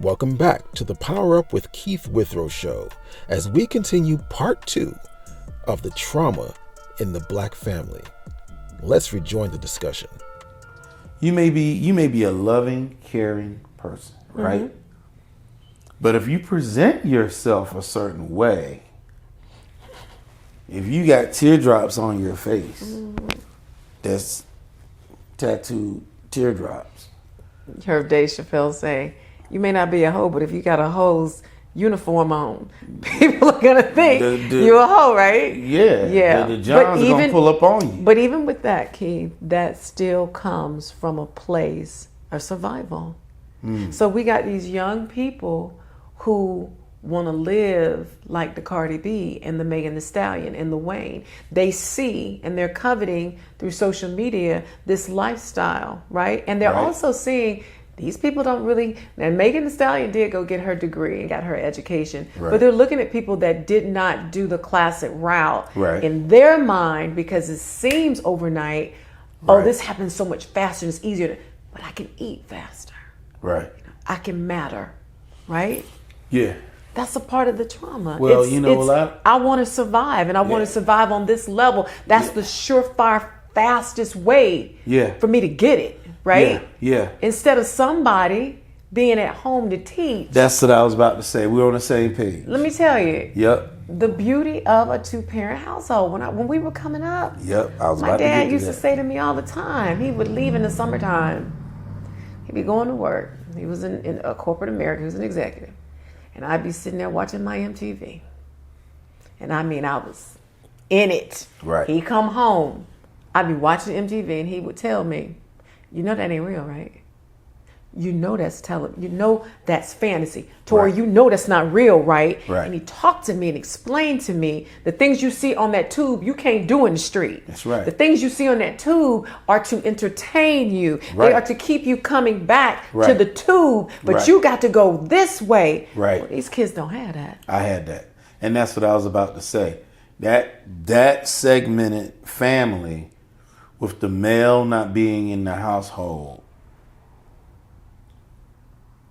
Welcome back to the Power Up with Keith Withrow show as we continue part 2 of the trauma in the Black family. Let's rejoin the discussion. You may be a loving, caring person, right? Mm-hmm. But if you present yourself a certain way, if you got teardrops on your face, that's tattooed teardrops. You heard Dave Chappelle say, you may not be a hoe, but if you got a hoe's uniform on, people are going to think you're a hoe, right? Yeah. The Johns are going to pull up on you. But even with that, Keith, that still comes from a place of survival. So we got these young people who want to live like the Cardi B and the Megan Thee Stallion and the Wayne. They see and they're coveting through social media this lifestyle, right? And they're also seeing these people don't really, and Megan Thee Stallion did go get her degree and got her education, but they're looking at people that did not do the classic route in their mind because it seems overnight, oh, this happens so much faster and it's easier, but I can eat faster. Right. I can matter, right? Yeah. That's a part of the trauma. Well, I want to survive, and I want to survive on this level. That's the surefire, fastest way for me to get it, right? Yeah. Instead of somebody being at home to teach. That's what I was about to say. We're on the same page. Let me tell you. Yep. The beauty of a 2-parent household. When we were coming up, my dad used to say to me all the time, he would leave in the summertime. He'd be going to work. He was in a corporate America. He was an executive. And I'd be sitting there watching my MTV. And I mean, I was in it. Right. He'd come home. I'd be watching MTV and he would tell me, you know that ain't real, right? You know that's that's fantasy. Torre, you know that's not real, right? And he talked to me and explained to me the things you see on that tube you can't do in the street. That's right. The things you see on that tube are to entertain you. They are to keep you coming back to the tube, but you got to go this way. Right. Well, these kids don't have that. I had that. And that's what I was about to say. That segmented family with the male not being in the household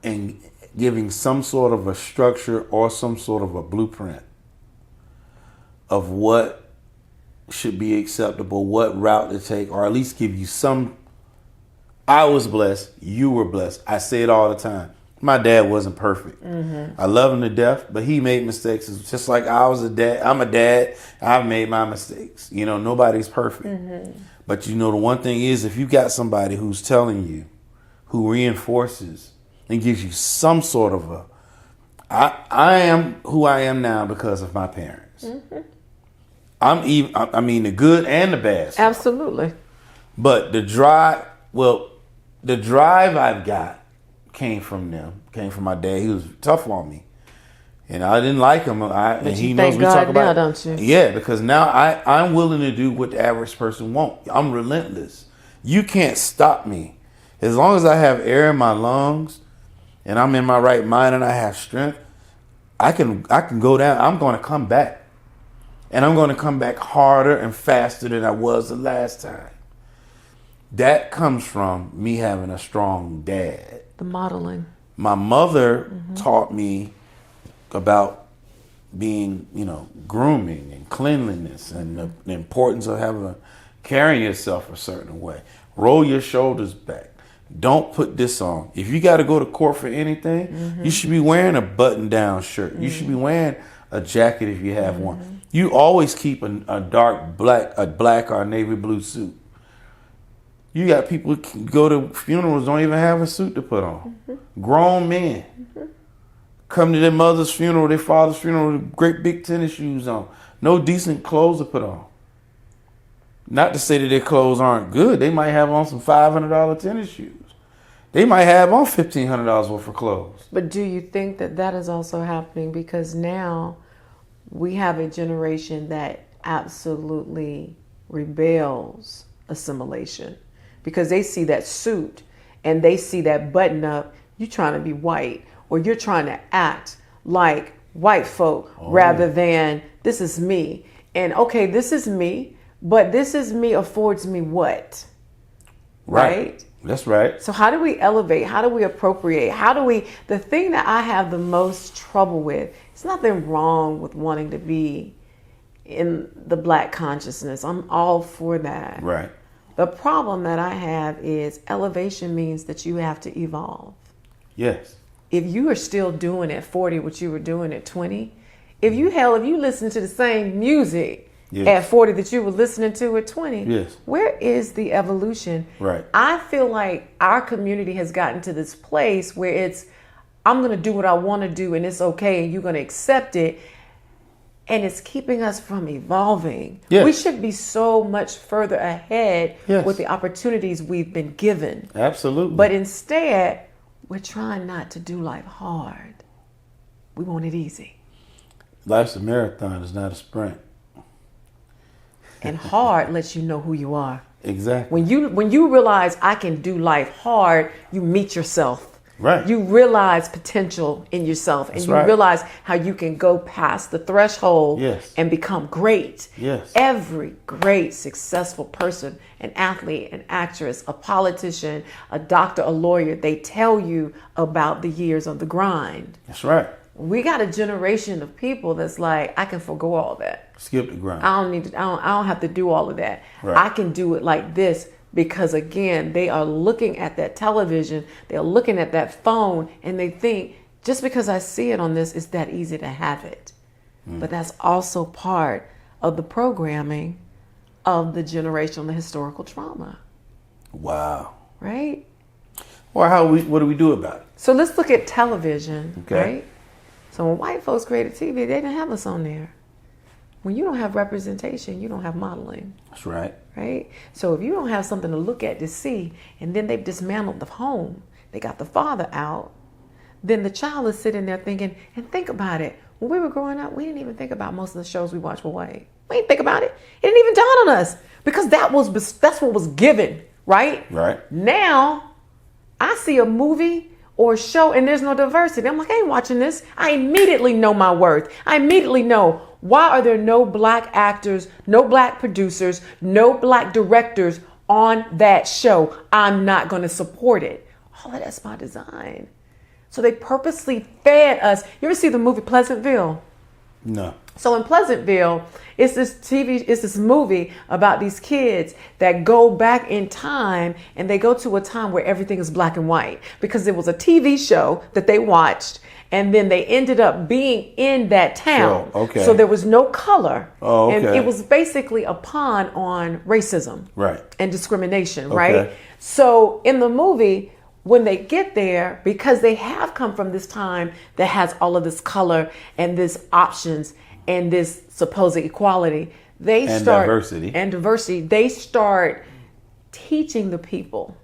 and giving some sort of a structure or some sort of a blueprint of what should be acceptable, what route to take, or at least give you some. I was blessed. You were blessed. I say it all the time. My dad wasn't perfect. I love him to death, but he made mistakes. It's just like I was a dad. I'm a dad. I've made my mistakes. Nobody's perfect. But the one thing is, if you got somebody who's telling you, who reinforces and gives you some sort of I am who I am now because of my parents. I mean the good and the bad stuff. Absolutely. But the drive I've got came from them, came from my dad. He was tough on me. And I didn't like him. And he knows we talk about now, don't you? Yeah, because now I'm willing to do what the average person won't. I'm relentless. You can't stop me. As long as I have air in my lungs and I'm in my right mind and I have strength, I can go down. I'm going to come back. And I'm going to come back harder and faster than I was the last time. That comes from me having a strong dad. The modeling. My mother taught me about being, grooming and cleanliness and the importance of carrying yourself a certain way. Roll your shoulders back. Don't put this on. If you got to go to court for anything, you should be wearing a button-down shirt. You should be wearing a jacket if you have one. You always keep a black or navy blue suit. You got people who go to funerals, don't even have a suit to put on. Grown men. Come to their mother's funeral, their father's funeral with great big tennis shoes on. No decent clothes to put on. Not to say that their clothes aren't good. They might have on some $500 tennis shoes. They might have on $1,500 worth of clothes. But do you think that is also happening? Because now we have a generation that absolutely rebels assimilation. Because they see that suit and they see that button up. You're trying to be white. Or you're trying to act like white folk rather than this is me. And okay, this is me, but this is me affords me what? Right? That's right. So how do we elevate? How do we appropriate? The thing that I have the most trouble with, it's nothing wrong with wanting to be in the Black consciousness. I'm all for that. Right. The problem that I have is elevation means that you have to evolve. Yes. If you are still doing at 40 what you were doing at 20, if you listen to the same music at 40 that you were listening to at 20, where is the evolution? Right. I feel like our community has gotten to this place where it's, I'm going to do what I want to do and it's okay and you're going to accept it. And it's keeping us from evolving. Yes. We should be so much further ahead Yes. with the opportunities we've been given. Absolutely. But instead, we're trying not to do life hard. We want it easy. Life's a marathon, it's not a sprint. And hard lets you know who you are. Exactly. When you realize I can do life hard, you meet yourself. Right. You realize potential in yourself, and That's you right. realize how you can go past the threshold and become great. Yes. Every great, successful person, an athlete, an actress, a politician, a doctor, a lawyer, they tell you about the years of the grind. That's right. We got a generation of people that's like, I can forgo all that. Skip the grind. I don't have to do all of that. Right. I can do it like this. Because again, they are looking at that television, they're looking at that phone, and they think, just because I see it on this, it's that easy to have it. But that's also part of the programming of the generational and historical trauma. Wow. Right? Well, what do we do about it? So let's look at television, Okay. right? So when white folks created TV, they didn't have us on there. When you don't have representation, you don't have modeling. That's right. Right? So if you don't have something to look at to see, and then they've dismantled the home, they got the father out, then the child is sitting there thinking, and think about it. When we were growing up, we didn't even think about most of the shows we watched were white. We didn't think about it. It didn't even dawn on us because that's what was given, right? Right. Now, I see a movie or a show and there's no diversity. I'm like, I ain't watching this. I immediately know my worth. I immediately know, why are there no Black actors, no Black producers, no Black directors on that show? I'm not going to support it. All of that's by design. So they purposely fed us. You ever see the movie Pleasantville? No. So in Pleasantville, it's this movie about these kids that go back in time, and they go to a time where everything is black and white because it was a TV show that they watched, and then they ended up being in that town. Sure. Okay. So there was no color. Oh, okay. And it was basically a pun on racism. Right. And discrimination, Okay. right? So in the movie, when they get there, because they have come from this time that has all of this color and this options and this supposed equality, they start teaching the people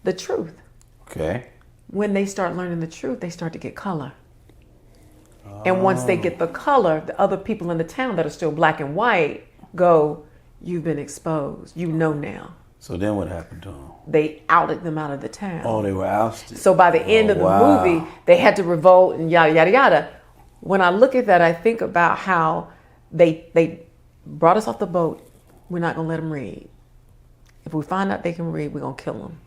the truth. Okay. When they start learning the truth, they start to get color. And once they get the color, the other people in the town that are still black and white go, you've been exposed. You know now. So then what happened to them? They outed them out of the town. Oh, they were ousted. So by the end of the movie, they had to revolt and yada, yada, yada. When I look at that, I think about how they brought us off the boat. We're not going to let them read. If we find out they can read, we're going to kill them.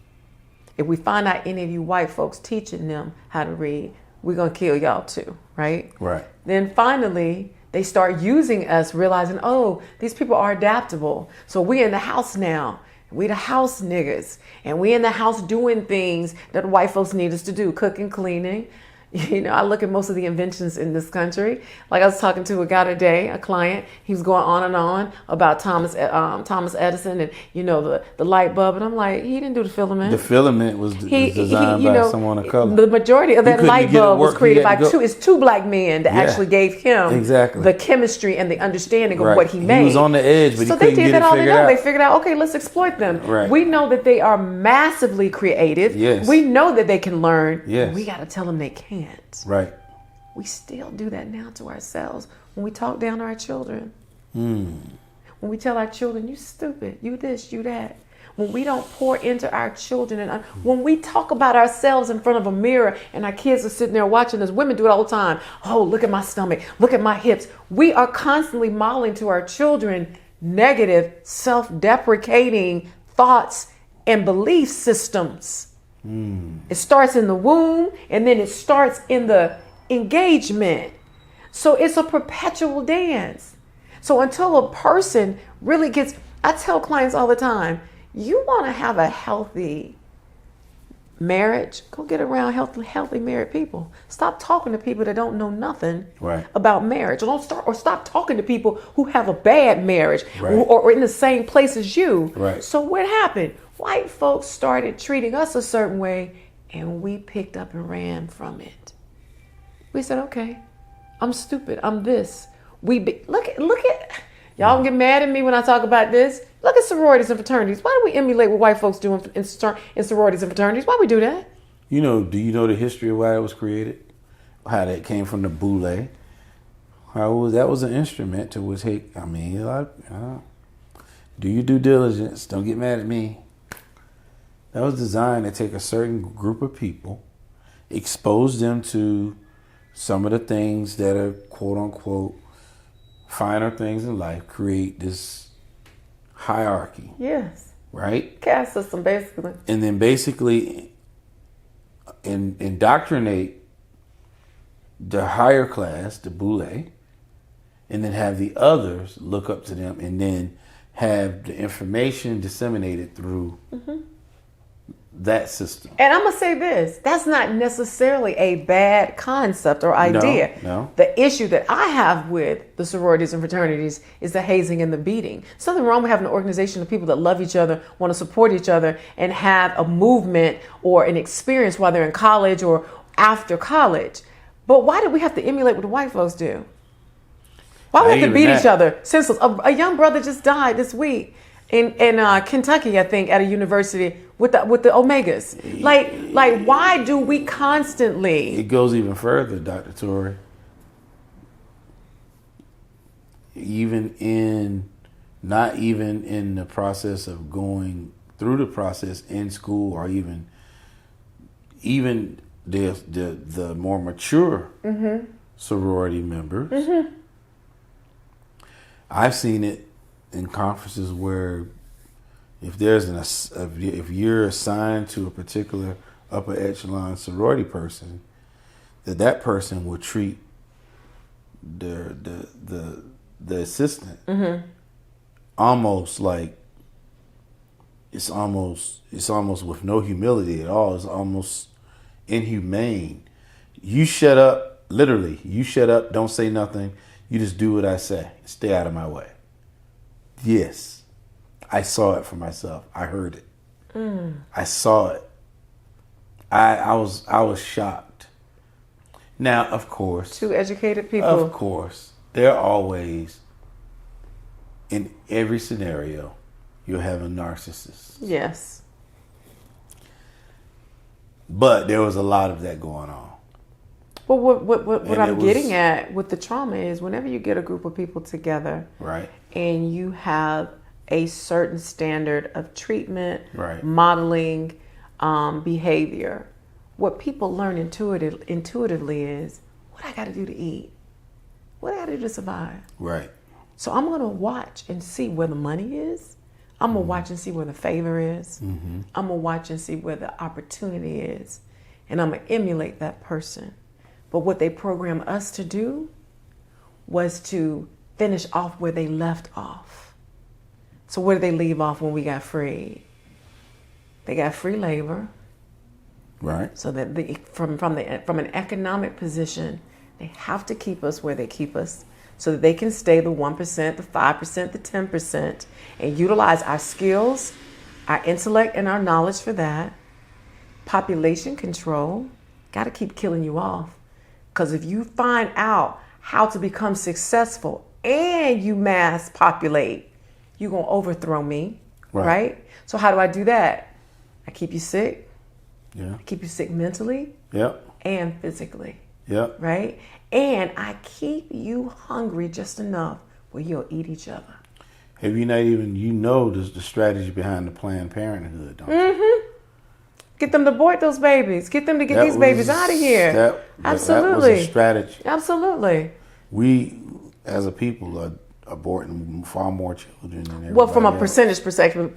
If we find out any of you white folks teaching them how to read, we're going to kill y'all too, right? Right. Then finally, they start using us, realizing, oh, these people are adaptable. So we in the house now. We the house niggas. And we in the house doing things that white folks need us to do, cooking, cleaning. You know, I look at most of the inventions in this country. Like I was talking to a guy today, a client. He was going on and on about Thomas Edison and, you know, the light bulb. And I'm like, he didn't do the filament. The filament was designed by someone of color. The majority of that light bulb was created by two black men that actually gave him the chemistry and the understanding of what he made. He was on the edge, but so he couldn't get it figured out. They figured out, okay, let's exploit them. Right. We know that they are massively creative. Yes. We know that they can learn. Yes. We got to tell them they can't. Right. We still do that now to ourselves when we talk down to our children. Mm. When we tell our children, you stupid, you this, you that. When we don't pour into our children, and when we talk about ourselves in front of a mirror and our kids are sitting there watching us, women do it all the time. Oh, look at my stomach, look at my hips. We are constantly modeling to our children negative, self-deprecating thoughts and belief systems. It starts in the womb, and then it starts in the engagement. So it's a perpetual dance. So until a person really gets, I tell clients all the time, you want to have a healthy marriage, go get around healthy married people. Stop talking to people that don't know nothing about marriage. Or stop talking to people who have a bad marriage or in the same place as you. So what happened? White folks started treating us a certain way, and we picked up and ran from it. We said, okay, I'm stupid. I'm this. Look at y'all get mad at me when I talk about this. Look at sororities and fraternities. Why do we emulate what white folks do in sororities and fraternities? Why we do that? Do you know the history of why it was created? How that came from the boule? That was an instrument to which, do your due diligence. Don't get mad at me. That was designed to take a certain group of people, expose them to some of the things that are quote unquote finer things in life, create this hierarchy. Yes. Right? Caste system, basically. And then basically indoctrinate the higher class, the boule, and then have the others look up to them, and then have the information disseminated through that system. And I'm going to say this, that's not necessarily a bad concept or idea. No. The issue that I have with the sororities and fraternities is the hazing and the beating. Something wrong with having an organization of people that love each other, want to support each other, and have a movement or an experience while they're in college or after college. But why do we have to emulate what the white folks do? Why do we have to beat each other? Since a young brother just died this week in Kentucky, I think, at a university with the Omegas. Like why do we constantly? It goes even further, Dr. Torre. Not even in the process of going through the process in school, or even the more mature sorority members. I've seen it in conferences where if you're assigned to a particular upper echelon sorority person, that person will treat the assistant almost like it's almost with no humility at all. It's almost inhumane. You shut up, literally. You shut up. Don't say nothing. You just do what I say. Stay out of my way. Yes, I saw it for myself. I heard it. I saw it. I was shocked. Now, of course, Two educated people. Of course, they're always in every scenario. You'll have a narcissist. Yes. But there was a lot of that going on. Well, what I'm getting at with the trauma is whenever you get a group of people together, right, and you have a certain standard of treatment, right, modeling, behavior, what people learn intuitively is what I got to do to eat, what I got to do to survive. Right. So I'm going to watch and see where the money is. I'm going to watch and see where the favor is. I'm going to watch and see where the opportunity is. And I'm going to emulate that person. But what they programmed us to do was to finish off where they left off. So where did they leave off when we got freed? They got free labor. Right. So that from an economic position, they have to keep us where they keep us so that they can stay the 1%, the 5%, the 10%, and utilize our skills, our intellect, and our knowledge for that. Population control, got to keep killing you off. Because if you find out how to become successful and you mass populate, you're going to overthrow me, right? So how do I do that? I keep you sick. Yeah. I keep you sick mentally. Yep. And physically. Yep. Right? And I keep you hungry just enough where you'll eat each other. Have you not even, the strategy behind the Planned Parenthood, don't you? Get them to abort those babies. Get them to get these babies out of here. Absolutely. That was a strategy. Absolutely. We, as a people, aborting far more children than everybody Well, from a else. percentage perspective,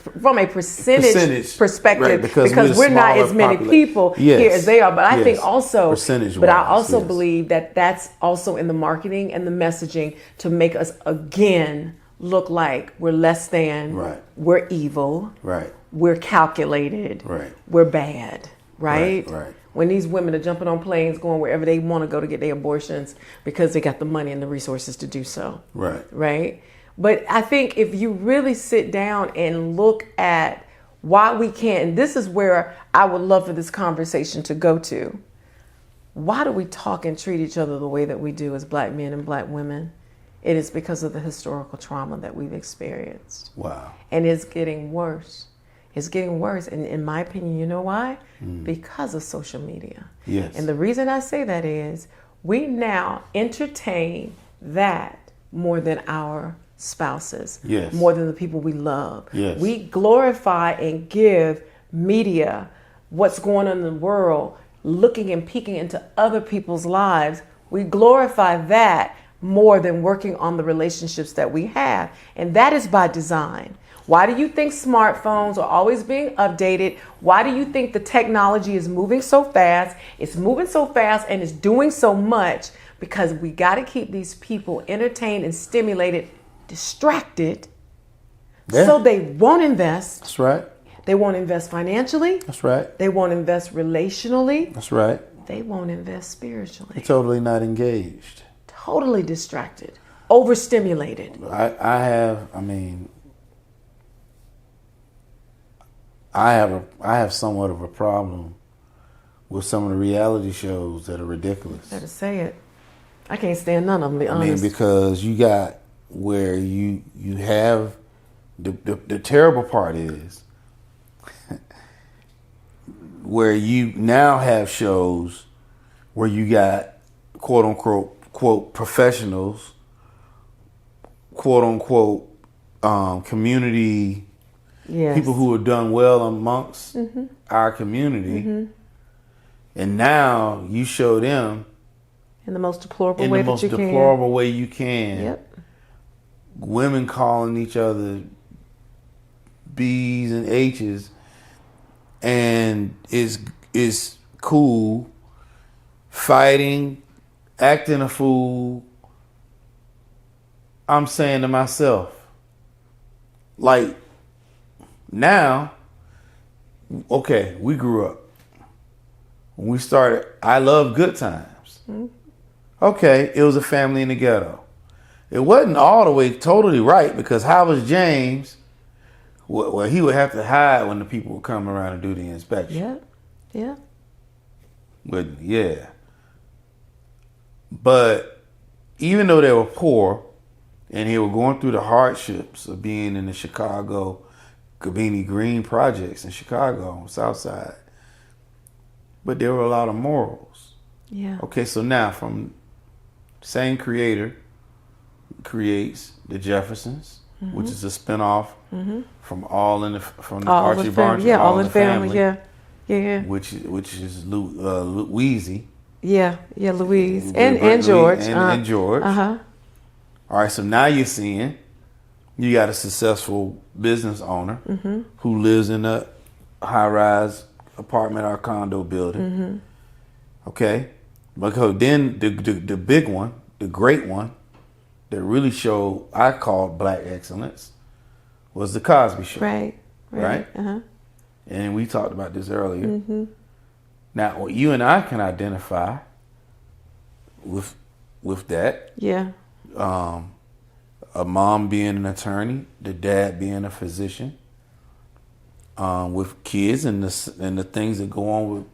perspective, right, because we're not smaller as many people Yes, here as they are. But I yes. think also, Percentage-wise, but I also yes. believe that that's also in the marketing and the messaging to make us again look like we're less than, Right. we're evil, Right. we're calculated, Right. we're bad, right? Right. When these women are jumping on planes, going wherever they want to go to get their abortions because they got the money and the resources to do so. Right. Right? But I think if you really sit down and look at why we can't, and this is where I would love for this conversation to go to. Why do we talk and treat each other the way that we do as black men and black women? It is because of the historical trauma that we've experienced. Wow. And it's getting worse. It's getting worse. And in my opinion, you know why? Because of social media. Yes. And the reason I say that is we now entertain that more than our spouses, Yes. more than the people we love. Yes. We glorify and give media what's going on in the world, looking and peeking into other people's lives. We glorify that more than working on the relationships that we have. And that is by design. Why do you think smartphones are always being updated? Why do you think the technology is moving so fast? It's moving so fast and it's doing so much because we got to keep these people entertained and stimulated, distracted, so they won't invest. That's right. They won't invest financially. That's right. They won't invest relationally. That's right. They won't invest spiritually. You're totally not engaged. Totally distracted, overstimulated. I have somewhat of a problem with some of the reality shows that are ridiculous. Better say it. I can't stand none of them, to be honest. Because you got where you have the terrible part is where you now have shows where you got quote unquote quote professionals, quote unquote community people who have done well amongst our community, and now you show them in the most deplorable in way the that most you can. deplorable way you can. Yep. Women calling each other B's and H's, and is cool, fighting, acting a fool. I'm saying to myself, like, now, okay, we grew up. When we started, I love Good Times. Okay, it was a family in the ghetto. It wasn't all the way totally right because how was James? Well, he would have to hide when the people would come around and do the inspection. Yeah. Yeah. But even though they were poor and they were going through the hardships of being in the Chicago Cabrini Green projects in Chicago on the South Side, but there were a lot of morals. Yeah. Okay, so now from same creator creates the Jeffersons, which is a spinoff from the Archie Barnes, All in Family. Yeah. which is Louise. Yeah, Louise and George. And George. Uh-huh. All right, so now you're seeing you got a successful business owner who lives in a high-rise apartment or condo building. Okay, because then the big one, the great one, that really showed I called black excellence was the Cosby Show. Right. Uh-huh. And we talked about this earlier. Now, what you and I can identify with that. Yeah. A mom being an attorney, the dad being a physician, with kids and the things that go on with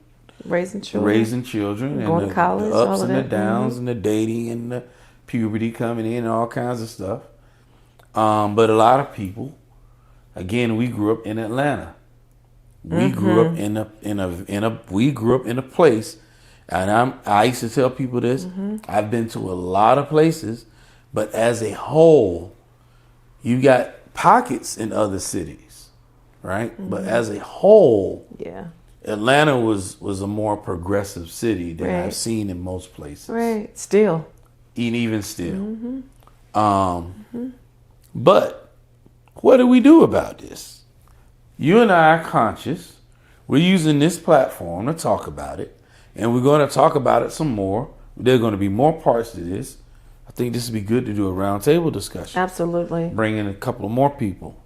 Raising children, and going to college, the ups all of and the that. downs and the dating and the puberty coming in and all kinds of stuff. But a lot of people, again, we grew up in Atlanta. We grew up we grew up in a place, and I used to tell people this. I've been to a lot of places, but as a whole, you got pockets in other cities, right? But as a whole, Atlanta was a more progressive city than I've seen in most places. Right. Still. Even still. But what do we do about this? You and I are conscious. We're using this platform to talk about it, and we're going to talk about it some more. There are going to be more parts to this. I think this would be good to do a roundtable discussion. Absolutely. Bring in a couple of more people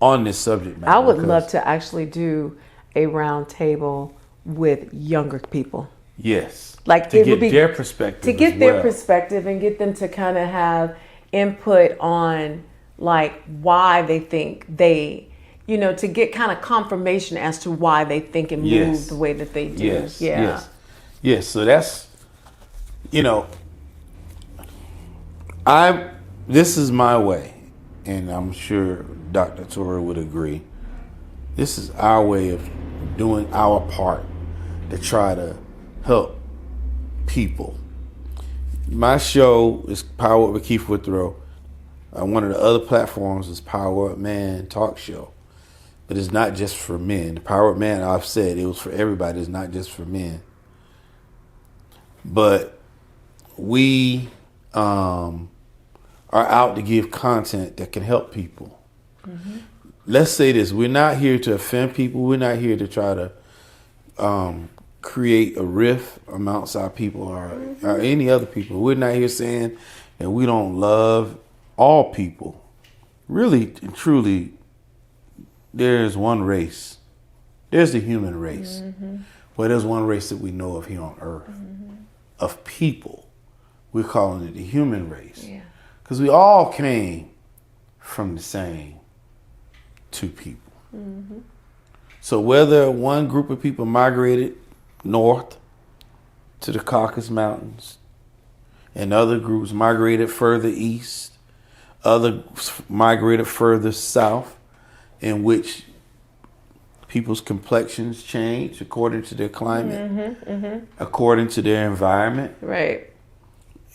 on this subject matter. I would love to actually do a roundtable with younger people. Yes. Like to it get would be their perspective. To get their perspective and get them to kind of have input on like why they think they, to get kind of confirmation as to why they think and move the way that they do. Yes. Yeah. Yes. So that's, this is my way, and I'm sure Dr. Torre would agree. This is our way of doing our part to try to help people. My show is Power Up with Keith Withrow. One of the other platforms is Power Up Man Talk Show. But it's not just for men. The Power Up Man, I've said, it was for everybody. It's not just for men. But we are out to give content that can help people. Mm-hmm. Let's say this. We're not here to offend people. We're not here to try to create a rift amongst our people or any other people. We're not here saying that we don't love all people. Really and truly, there's one race. There's the human race. Mm-hmm. Well, there's one race that we know of here on earth. Mm-hmm. Of people. We're calling it the human race. Yeah. Because we all came from the same two people. Mm-hmm. So whether one group of people migrated north to the Caucasus Mountains and other groups migrated further east, others migrated further south, in which people's complexions change according to their climate, according to their environment. Right.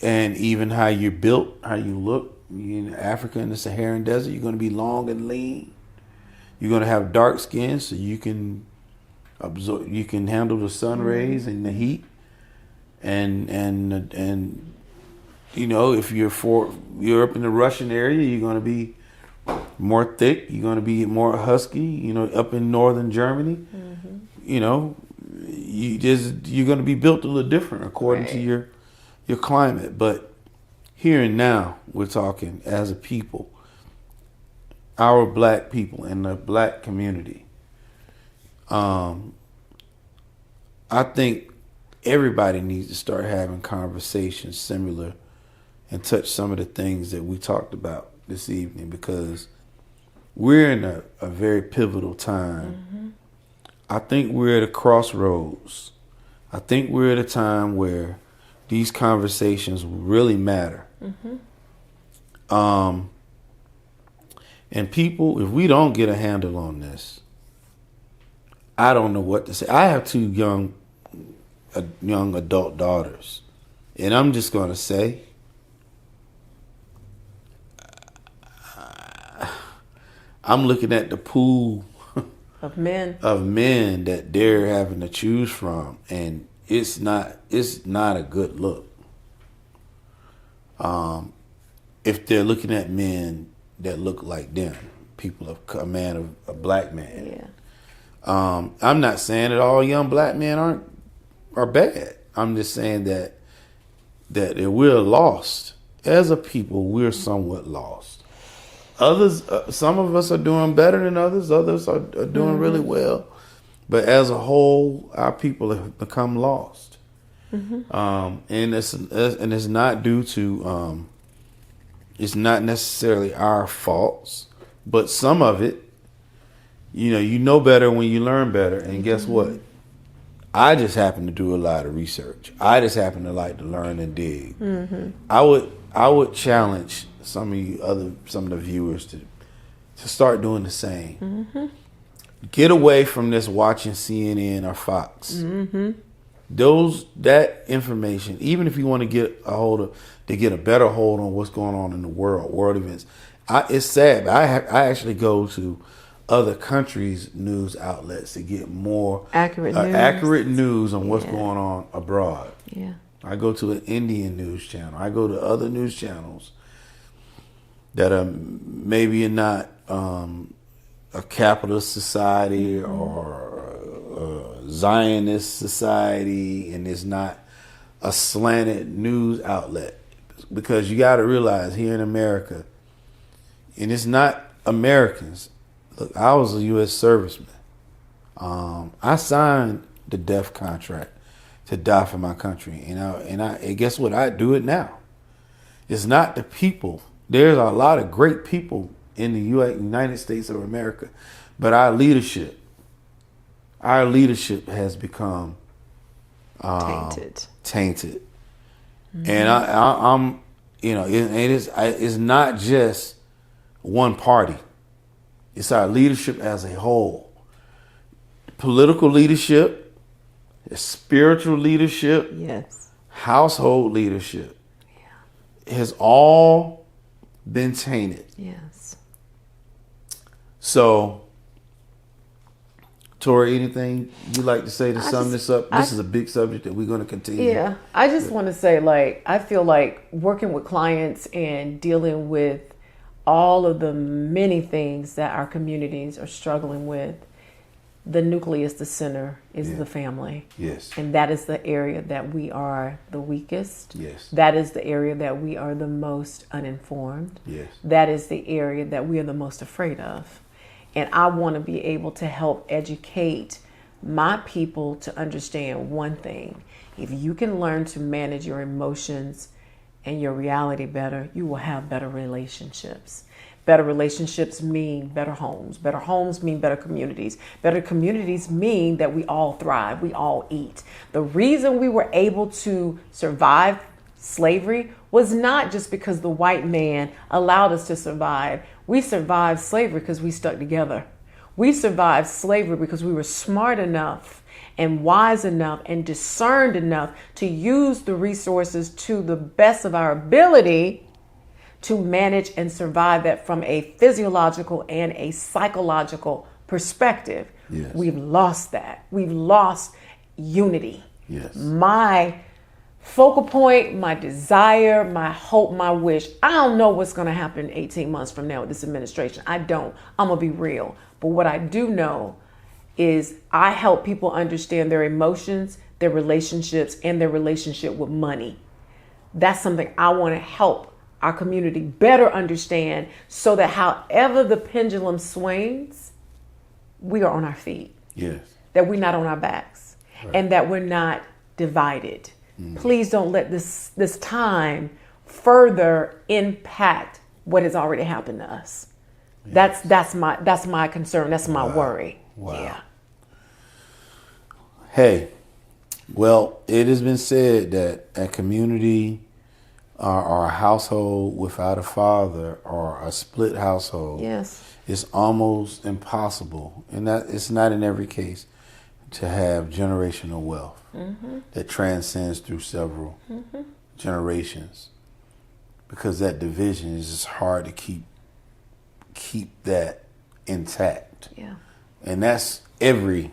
And even how you're built, how you look. In Africa, in the Saharan desert, you're going to be long and lean. You're going to have dark skin so you can absorb, you can handle the sun rays and the heat. And if you're up in the Russian area, you're going to be more thick. You're going to be more husky. Up in northern Germany, you're going to be built a little different according to your climate. But here and now, we're talking as a people, our black people and the black community. I think everybody needs to start having conversations similar and touch some of the things that we talked about this evening, because we're in a very pivotal time. Mm-hmm. I think we're at a crossroads. I think we're at a time where these conversations really matter. Mm-hmm. And people, if we don't get a handle on this, I don't know what to say. I have two young adult daughters, and I'm just going to say, I'm looking at the pool of men that they're having to choose from, and it's not a good look. If they're looking at men that look like them, a black man. Yeah. I'm not saying that all young black men are bad. I'm just saying that we're lost as a people. We're somewhat lost. Others, some of us are doing better than others. Others are doing really well. But as a whole, our people have become lost. Mm-hmm. And it's not due to, it's not necessarily our faults, but some of it, you know better when you learn better. And guess what? I just happen to do a lot of research. I just happen to like to learn and dig. Mm-hmm. I would challenge some of the viewers to start doing the same. Mm-hmm. Get away from this watching CNN or Fox. Mm-hmm. That information, even if you want to get a better hold on what's going on in the world events. It's sad, but I actually go to other countries' news outlets to get more accurate news on what's going on abroad. Yeah. I go to an Indian news channel. I go to other news channels that are maybe not a capitalist society or a Zionist society, and it's not a slanted news outlet. Because you got to realize here in America, and it's not Americans. Look, I was a U.S. serviceman. I signed the death contract to die for my country, and guess what? I do it now. It's not the people. There's a lot of great people in the United States of America, but our leadership has become tainted. Mm-hmm. And I'm, it's not just one party. It's our leadership as a whole. Political leadership, spiritual leadership, yes, household leadership, has all been tainted. Yes. So, Torre, anything you'd like to say to sum this up? This is a big subject that we're going to continue. Yeah, I just want to say, I feel like working with clients and dealing with all of the many things that our communities are struggling with, the nucleus, the center, is the family. Yes. And that is the area that we are the weakest. Yes. That is the area that we are the most uninformed. Yes. That is the area that we are the most afraid of. And I want to be able to help educate my people to understand one thing. If you can learn to manage your emotions and your reality better, you will have better relationships. Better relationships mean better homes. Better homes mean better communities. Better communities mean that we all thrive, we all eat. The reason we were able to survive slavery was not just because the white man allowed us to survive. We survived slavery because we stuck together. We survived slavery because we were smart enough and wise enough and discerned enough to use the resources to the best of our ability to manage and survive that from a physiological and a psychological perspective. Yes. We've lost that. We've lost unity. Yes. My focal point, my desire, my hope, my wish. I don't know what's going to happen 18 months from now with this administration. I don't. I'm going to be real. But what I do know is I help people understand their emotions, their relationships, and their relationship with money. That's something I want to help our community better understand, so that however the pendulum swings, we are on our feet. Yes. That we're not on our backs, right, and that we're not divided. Please don't let this time further impact what has already happened to us. Yes. That's my concern. That's my worry. Wow. Yeah. Hey, well, it has been said that a community or a household without a father, or a split household, yes, is almost impossible. And that it's not in every case to have generational wealth that transcends through several generations, because that division is just hard to keep that intact. Yeah. And that's every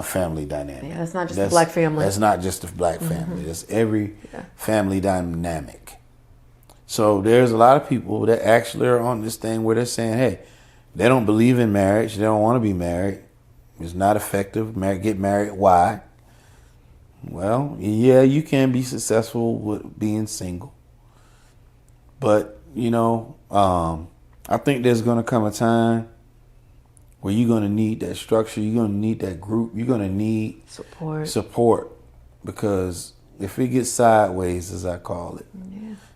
family dynamic. Yeah, that's not just the black family. That's not just the black family. That's every family dynamic. So there's a lot of people that actually are on this thing where they're saying, hey, they don't believe in marriage. They don't want to be married. It's not effective. Get married. Why? Well, yeah, you can be successful with being single. But, I think there's going to come a time where you're going to need that structure. You're going to need that group. You're going to need support. Because if it gets sideways, as I call it,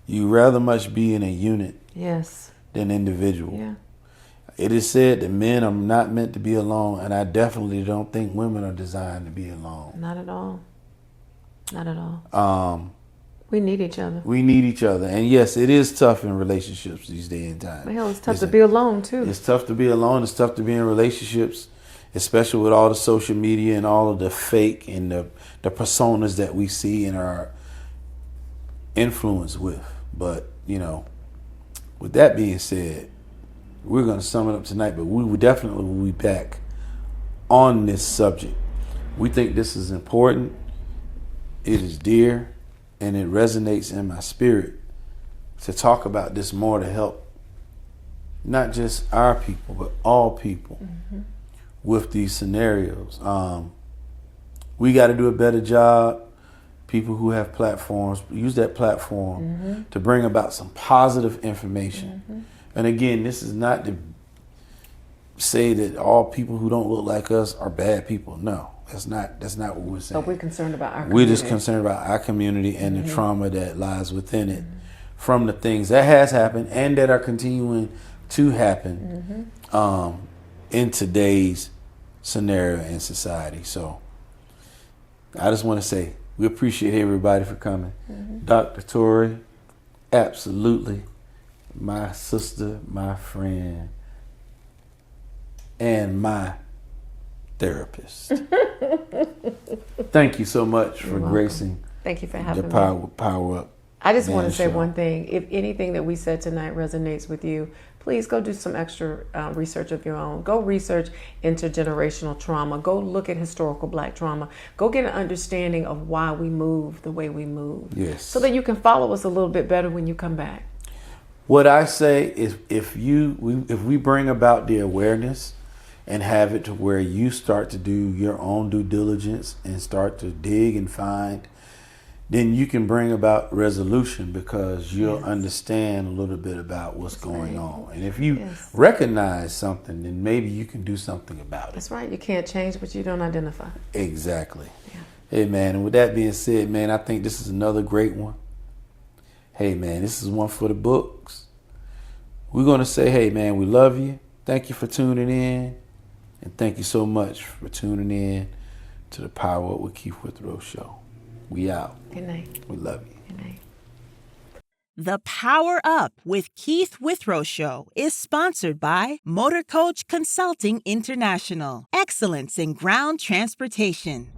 you rather much be in a unit than individual. Yeah. It is said that men are not meant to be alone, and I definitely don't think women are designed to be alone. Not at all. Not at all. We need each other. We need each other. And yes, it is tough in relationships these days and times. Hell, it's tough to be alone, too. It's tough to be alone. It's tough to be in relationships, especially with all the social media and all of the fake and the personas that we see and are influenced with. But, with that being said, we're going to sum it up tonight, but we will definitely be back on this subject. We think this is important. It is dear, and it resonates in my spirit to talk about this more, to help not just our people, but all people with these scenarios. We got to do a better job. People who have platforms, use that platform to bring about some positive information. And again, this is not to say that all people who don't look like us are bad people. No, that's not what we're saying. But we're concerned about our community. We're just concerned about our community and the trauma that lies within it from the things that has happened and that are continuing to happen in today's scenario in society. So I just want to say we appreciate everybody for coming. Dr. Torre, absolutely my sister, my friend, and my therapist. Thank you so much for gracing Thank you for having the Power Up. I just want to say show. one thing. If anything that we said tonight resonates with you, please go do some extra research of your own. Go research intergenerational trauma. Go look at historical Black trauma. Go get an understanding of why we move the way we move. Yes. So that you can follow us a little bit better when you come back. What I say is if we bring about the awareness and have it to where you start to do your own due diligence and start to dig and find, then you can bring about resolution because you'll understand a little bit about what's going on. And if you recognize something, then maybe you can do something about it. That's right. You can't change what you don't identify. Exactly. Yeah. Hey, man, and with that being said, man, I think this is another great one. Hey, man, this is one for the books. We're going to say, hey, man, we love you. Thank you for tuning in. And thank you so much for tuning in to the Power Up with Keith Withrow show. We out. Good night. We love you. Good night. The Power Up with Keith Withrow show is sponsored by Motor Coach Consulting International. Excellence in ground transportation.